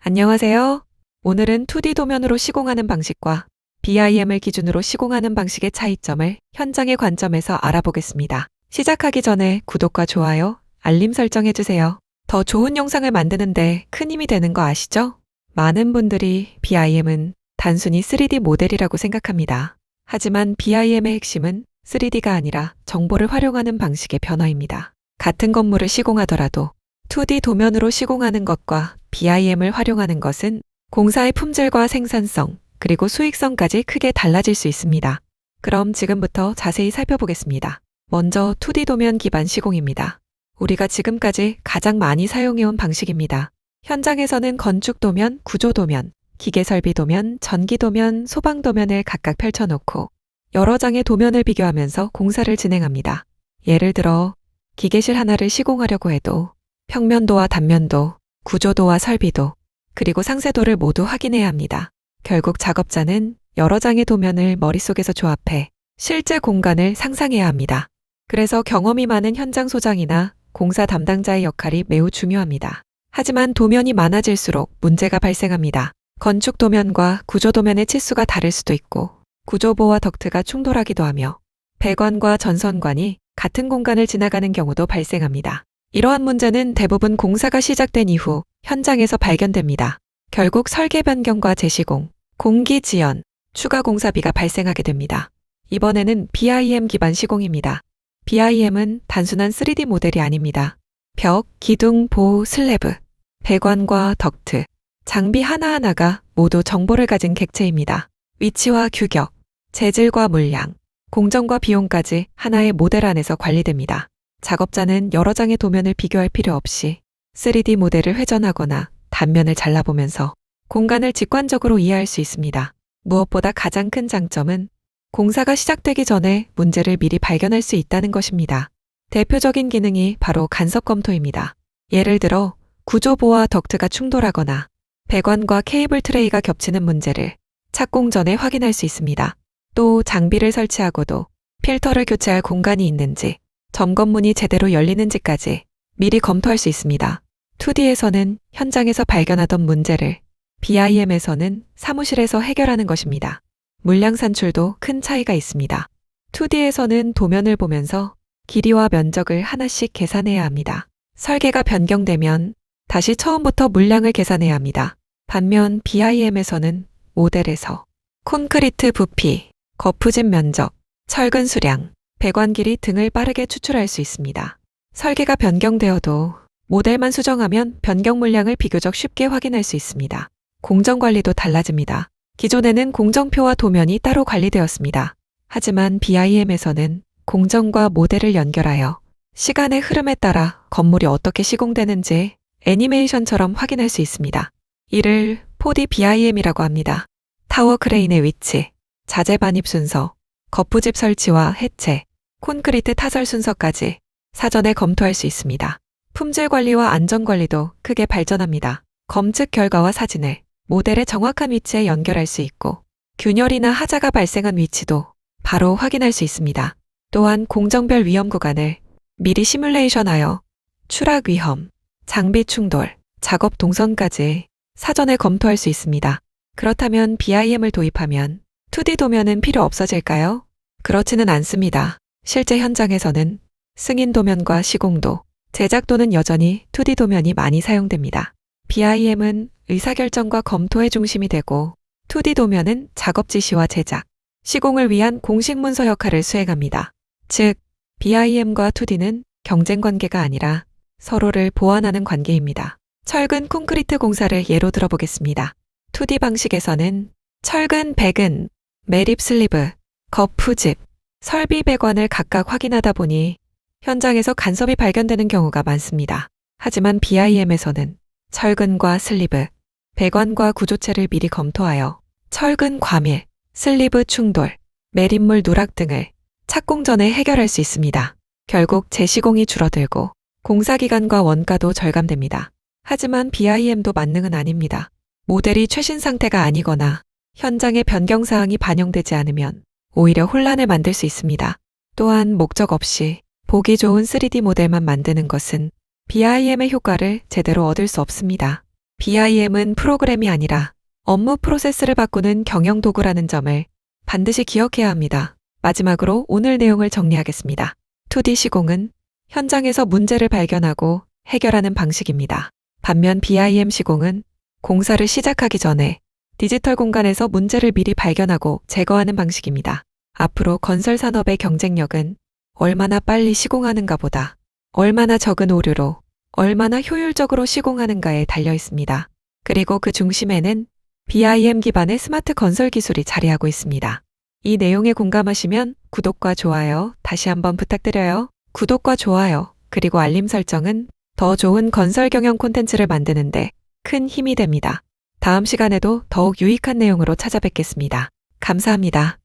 안녕하세요. 오늘은 2D 도면으로 시공하는 방식과 BIM을 기준으로 시공하는 방식의 차이점을 현장의 관점에서 알아보겠습니다. 시작하기 전에 구독과 좋아요, 알림 설정해주세요. 더 좋은 영상을 만드는데 큰 힘이 되는 거 아시죠? 많은 분들이 BIM은 단순히 3D 모델이라고 생각합니다. 하지만 BIM의 핵심은 3D가 아니라 정보를 활용하는 방식의 변화입니다. 같은 건물을 시공하더라도 2D 도면으로 시공하는 것과 BIM을 활용하는 것은 공사의 품질과 생산성, 그리고 수익성까지 크게 달라질 수 있습니다. 그럼 지금부터 자세히 살펴보겠습니다. 먼저 2D 도면 기반 시공입니다. 우리가 지금까지 가장 많이 사용해온 방식입니다. 현장에서는 건축 도면, 구조 도면, 기계 설비 도면, 전기 도면, 소방 도면을 각각 펼쳐놓고 여러 장의 도면을 비교하면서 공사를 진행합니다. 예를 들어 기계실 하나를 시공하려고 해도 평면도와 단면도, 구조도와 설비도, 그리고 상세도를 모두 확인해야 합니다. 결국 작업자는 여러 장의 도면을 머릿속에서 조합해 실제 공간을 상상해야 합니다. 그래서 경험이 많은 현장 소장이나 공사 담당자의 역할이 매우 중요합니다. 하지만 도면이 많아질수록 문제가 발생합니다. 건축 도면과 구조 도면의 치수가 다를 수도 있고 구조보와 덕트가 충돌하기도 하며 배관과 전선관이 같은 공간을 지나가는 경우도 발생합니다. 이러한 문제는 대부분 공사가 시작된 이후 현장에서 발견됩니다. 결국 설계 변경과 재시공, 공기 지연, 추가 공사비가 발생하게 됩니다. 이번에는 BIM 기반 시공입니다. BIM은 단순한 3D 모델이 아닙니다. 벽, 기둥, 보호, 슬래브, 배관과 덕트, 장비 하나하나가 모두 정보를 가진 객체입니다. 위치와 규격, 재질과 물량, 공정과 비용까지 하나의 모델 안에서 관리됩니다. 작업자는 여러 장의 도면을 비교할 필요 없이 3D 모델을 회전하거나 단면을 잘라보면서 공간을 직관적으로 이해할 수 있습니다. 무엇보다 가장 큰 장점은 공사가 시작되기 전에 문제를 미리 발견할 수 있다는 것입니다. 대표적인 기능이 바로 간섭 검토입니다. 예를 들어 구조보와 덕트가 충돌하거나 배관과 케이블 트레이가 겹치는 문제를 착공 전에 확인할 수 있습니다. 또 장비를 설치하고도 필터를 교체할 공간이 있는지, 점검문이 제대로 열리는지까지 미리 검토할 수 있습니다. 2D에서는 현장에서 발견하던 문제를 BIM에서는 사무실에서 해결하는 것입니다. 물량 산출도 큰 차이가 있습니다. 2D에서는 도면을 보면서 길이와 면적을 하나씩 계산해야 합니다. 설계가 변경되면 다시 처음부터 물량을 계산해야 합니다. 반면 BIM에서는 모델에서 콘크리트 부피, 거푸집 면적, 철근 수량, 배관 길이 등을 빠르게 추출할 수 있습니다. 설계가 변경되어도 모델만 수정하면 변경 물량을 비교적 쉽게 확인할 수 있습니다. 공정 관리도 달라집니다. 기존에는 공정표와 도면이 따로 관리되었습니다. 하지만 BIM에서는 공정과 모델을 연결하여 시간의 흐름에 따라 건물이 어떻게 시공되는지 애니메이션처럼 확인할 수 있습니다. 이를 4D BIM이라고 합니다. 타워 크레인의 위치, 자재 반입 순서, 거푸집 설치와 해체, 콘크리트 타설 순서까지 사전에 검토할 수 있습니다. 품질 관리와 안전 관리도 크게 발전합니다. 검측 결과와 사진을 모델의 정확한 위치에 연결할 수 있고 균열이나 하자가 발생한 위치도 바로 확인할 수 있습니다. 또한 공정별 위험 구간을 미리 시뮬레이션하여 추락 위험, 장비 충돌, 작업 동선까지 사전에 검토할 수 있습니다. 그렇다면 BIM을 도입하면 2D 도면은 필요 없어질까요? 그렇지는 않습니다. 실제 현장에서는 승인 도면과 시공도, 제작도는 여전히 2D 도면이 많이 사용됩니다. BIM은 의사결정과 검토의 중심이 되고 2D 도면은 작업 지시와 제작, 시공을 위한 공식 문서 역할을 수행합니다. 즉, BIM과 2D는 경쟁 관계가 아니라 서로를 보완하는 관계입니다. 철근 콘크리트 공사를 예로 들어보겠습니다. 2D 방식에서는 철근, 배근, 매립 슬리브, 거푸집, 설비 배관을 각각 확인하다 보니 현장에서 간섭이 발견되는 경우가 많습니다. 하지만 BIM에서는 철근과 슬리브, 배관과 구조체를 미리 검토하여 철근 과밀, 슬리브 충돌, 매립물 누락 등을 착공 전에 해결할 수 있습니다. 결국 재시공이 줄어들고 공사 기간과 원가도 절감됩니다. 하지만 BIM도 만능은 아닙니다. 모델이 최신 상태가 아니거나 현장의 변경 사항이 반영되지 않으면 오히려 혼란을 만들 수 있습니다. 또한 목적 없이 보기 좋은 3D 모델만 만드는 것은 BIM의 효과를 제대로 얻을 수 없습니다. BIM은 프로그램이 아니라 업무 프로세스를 바꾸는 경영 도구라는 점을 반드시 기억해야 합니다. 마지막으로 오늘 내용을 정리하겠습니다. 2D 시공은 현장에서 문제를 발견하고 해결하는 방식입니다. 반면 BIM 시공은 공사를 시작하기 전에 디지털 공간에서 문제를 미리 발견하고 제거하는 방식입니다. 앞으로 건설 산업의 경쟁력은 얼마나 빨리 시공하는가 보다 얼마나 적은 오류로 얼마나 효율적으로 시공하는가에 달려 있습니다. 그리고 그 중심에는 BIM 기반의 스마트 건설 기술이 자리하고 있습니다. 이 내용에 공감하시면 구독과 좋아요 다시 한번 부탁드려요. 구독과 좋아요 그리고 알림 설정은 더 좋은 건설 경영 콘텐츠를 만드는데 큰 힘이 됩니다. 다음 시간에도 더욱 유익한 내용으로 찾아뵙겠습니다. 감사합니다.